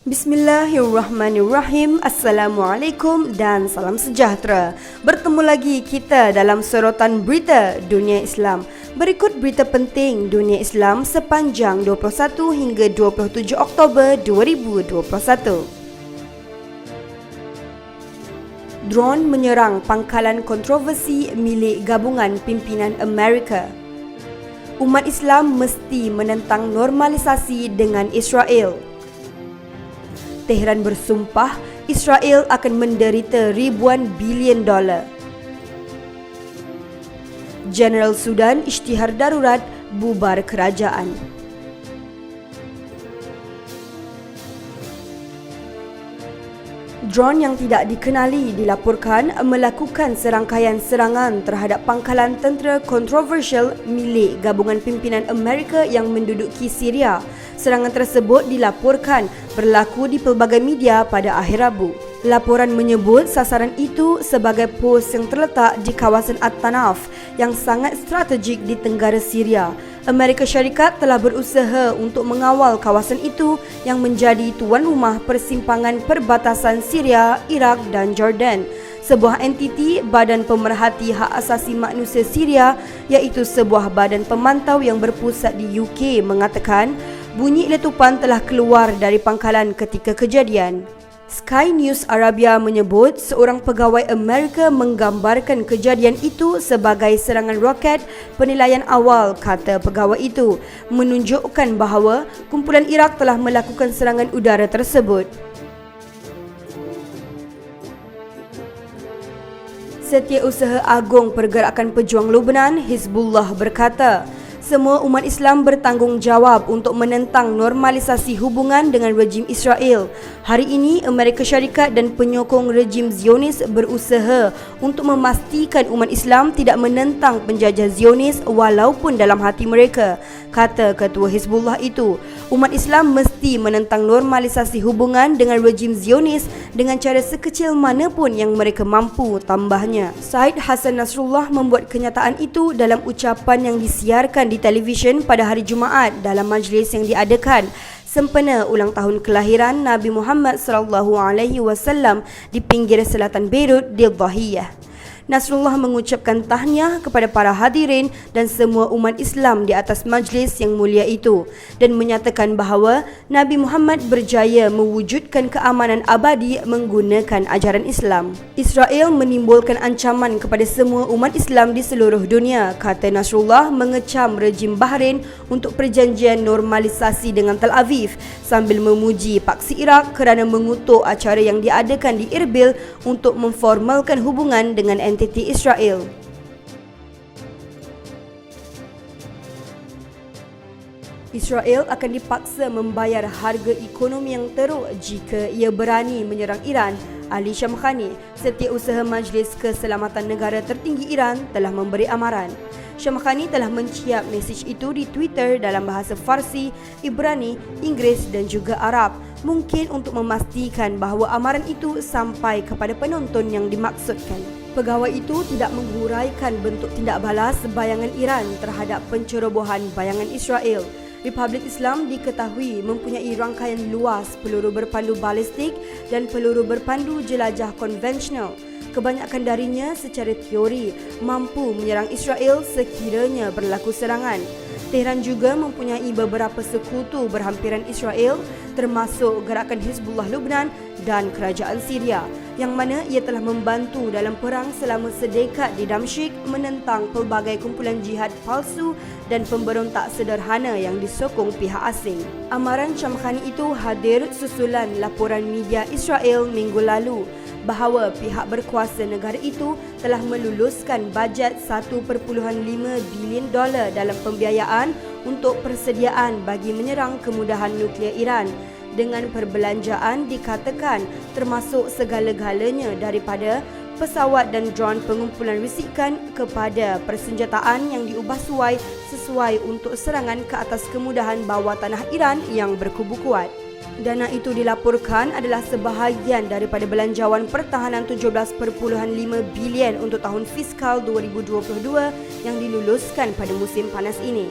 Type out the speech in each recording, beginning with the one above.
Bismillahirrahmanirrahim. Assalamualaikum dan salam sejahtera. Bertemu lagi kita dalam sorotan berita dunia Islam. Berikut berita penting dunia Islam sepanjang 21 hingga 27 Oktober 2021. Drone menyerang pangkalan kontroversi milik gabungan pimpinan Amerika. Umat Islam mesti menentang normalisasi dengan Israel. Tehran bersumpah Israel akan menderita ribuan bilion dolar. Jeneral Sudan isytihar darurat bubar kerajaan. Drone yang tidak dikenali dilaporkan melakukan serangkaian serangan terhadap pangkalan tentera kontroversial milik gabungan pimpinan Amerika yang menduduki Syria. Serangan tersebut dilaporkan berlaku di pelbagai media pada akhir Rabu. Laporan menyebut sasaran itu sebagai pos yang terletak di kawasan At-Tanaf yang sangat strategik di tenggara Syria. Amerika Syarikat telah berusaha untuk mengawal kawasan itu yang menjadi tuan rumah persimpangan perbatasan Syria, Iraq dan Jordan. Sebuah entiti Badan Pemerhati Hak Asasi Manusia Syria, iaitu sebuah badan pemantau yang berpusat di UK, mengatakan bunyi letupan telah keluar dari pangkalan ketika kejadian. Sky News Arabia menyebut seorang pegawai Amerika menggambarkan kejadian itu sebagai serangan roket penilaian awal, kata pegawai itu, menunjukkan bahawa kumpulan Iraq telah melakukan serangan udara tersebut. Setiausaha Agung Pergerakan Pejuang Lebanon, Hizbullah, berkata semua umat Islam bertanggungjawab untuk menentang normalisasi hubungan dengan rejim Israel. Hari ini, Amerika Syarikat dan penyokong rejim Zionis berusaha untuk memastikan umat Islam tidak menentang penjajah Zionis walaupun dalam hati mereka, kata ketua Hizbullah itu. Umat Islam mesti menentang normalisasi hubungan dengan rejim Zionis dengan cara sekecil manapun yang mereka mampu, tambahnya. Said Hassan Nasrullah membuat kenyataan itu dalam ucapan yang disiarkan di televisyen pada hari Jumaat dalam majlis yang diadakan sempena ulang tahun kelahiran Nabi Muhammad SAW di pinggir selatan Beirut di Dhahiyah. Nasrullah mengucapkan tahniah kepada para hadirin dan semua umat Islam di atas majlis yang mulia itu dan menyatakan bahawa Nabi Muhammad berjaya mewujudkan keamanan abadi menggunakan ajaran Islam. Israel menimbulkan ancaman kepada semua umat Islam di seluruh dunia, kata Nasrullah, mengecam rejim Bahrain untuk perjanjian normalisasi dengan Tel Aviv sambil memuji paksi Iraq kerana mengutuk acara yang diadakan di Erbil untuk memformalkan hubungan dengan entiti Israel. Israel akan dipaksa membayar harga ekonomi yang teruk jika ia berani menyerang Iran. Ali Shamkhani, Setiausaha Majlis Keselamatan Negara Tertinggi Iran, telah memberi amaran. Shamkhani telah menciap mesej itu di Twitter dalam bahasa Farsi, Ibrani, Inggeris dan juga Arab, mungkin untuk memastikan bahawa amaran itu sampai kepada penonton yang dimaksudkan. Pegawai itu tidak menghuraikan bentuk tindak balas bayangan Iran terhadap pencerobohan bayangan Israel. Republik Islam diketahui mempunyai rangkaian luas peluru berpandu balistik dan peluru berpandu jelajah konvensional. Kebanyakan darinya secara teori mampu menyerang Israel sekiranya berlaku serangan. Tehran juga mempunyai beberapa sekutu berhampiran Israel, termasuk gerakan Hizbullah Lebanon dan kerajaan Syria, yang mana ia telah membantu dalam perang selama sedekad di Damsyik menentang pelbagai kumpulan jihad palsu dan pemberontak sederhana yang disokong pihak asing. Amaran Shamkhani itu hadir susulan laporan media Israel minggu lalu bahawa pihak berkuasa negara itu telah meluluskan bajet 1.5 bilion dolar dalam pembiayaan untuk persediaan bagi menyerang kemudahan nuklear Iran, dengan perbelanjaan dikatakan termasuk segala-galanya daripada pesawat dan drone pengumpulan risikan kepada persenjataan yang diubah sesuai untuk serangan ke atas kemudahan bawah tanah Iran yang berkubu kuat. Dana itu dilaporkan adalah sebahagian daripada belanjawan pertahanan 17.5 bilion untuk tahun fiskal 2022 yang diluluskan pada musim panas ini.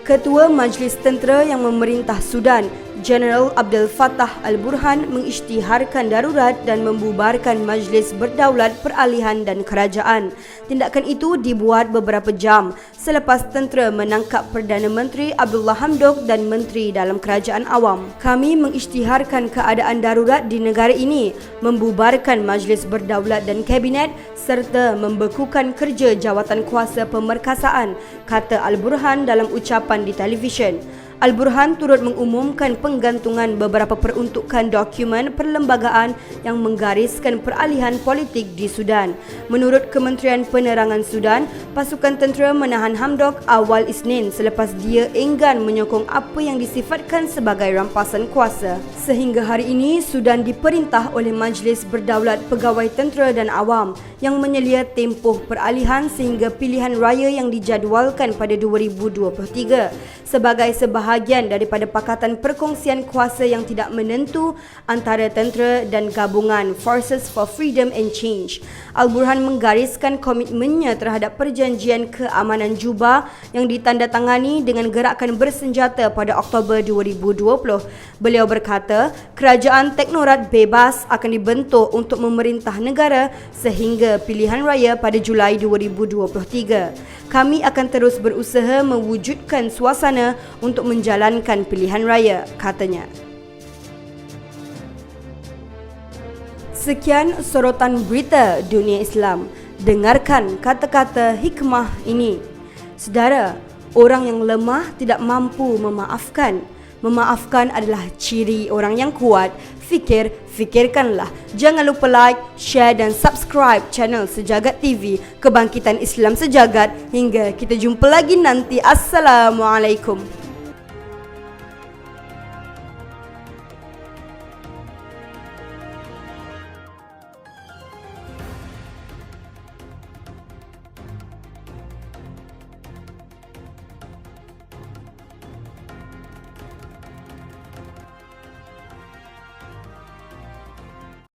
Ketua Majlis Tentera yang memerintah Sudan, Jeneral Abdel Fattah Al-Burhan mengisytiharkan darurat dan membubarkan Majlis Berdaulat Peralihan dan Kerajaan. Tindakan itu dibuat beberapa jam selepas tentera menangkap Perdana Menteri Abdullah Hamdok dan Menteri dalam Kerajaan Awam. Kami mengisytiharkan keadaan darurat di negara ini, membubarkan Majlis Berdaulat dan Kabinet serta membekukan kerja jawatan kuasa pemerkasaan, kata Al-Burhan dalam ucapan di televisyen. Al-Burhan turut mengumumkan penggantungan beberapa peruntukan dokumen perlembagaan yang menggariskan peralihan politik di Sudan. Menurut Kementerian Penerangan Sudan, pasukan tentera menahan Hamdok awal Isnin selepas dia enggan menyokong apa yang disifatkan sebagai rampasan kuasa. Sehingga hari ini, Sudan diperintah oleh Majlis Berdaulat Pegawai Tentera dan Awam yang menyelia tempoh peralihan sehingga pilihan raya yang dijadualkan pada 2023 sebagai sebahagian daripada Pakatan Perkongsian Kuasa yang tidak menentu antara tentera dan gabungan Forces for Freedom and Change. Al-Burhan menggariskan komitmennya terhadap perjanjian keamanan Juba yang ditandatangani dengan gerakan bersenjata pada Oktober 2020. Beliau berkata, kerajaan teknorat bebas akan dibentuk untuk memerintah negara sehingga pilihan raya pada Julai 2023. Kami akan terus berusaha mewujudkan suasana untuk menjalankan pilihan raya, katanya. Sekian sorotan berita dunia Islam. Dengarkan kata-kata hikmah ini. Saudara, orang yang lemah tidak mampu memaafkan. Memaafkan adalah ciri orang yang kuat. Fikirkanlah. Jangan lupa like, share dan subscribe channel Sejagat TV, Kebangkitan Islam Sejagat. Hingga kita jumpa lagi nanti. Assalamualaikum.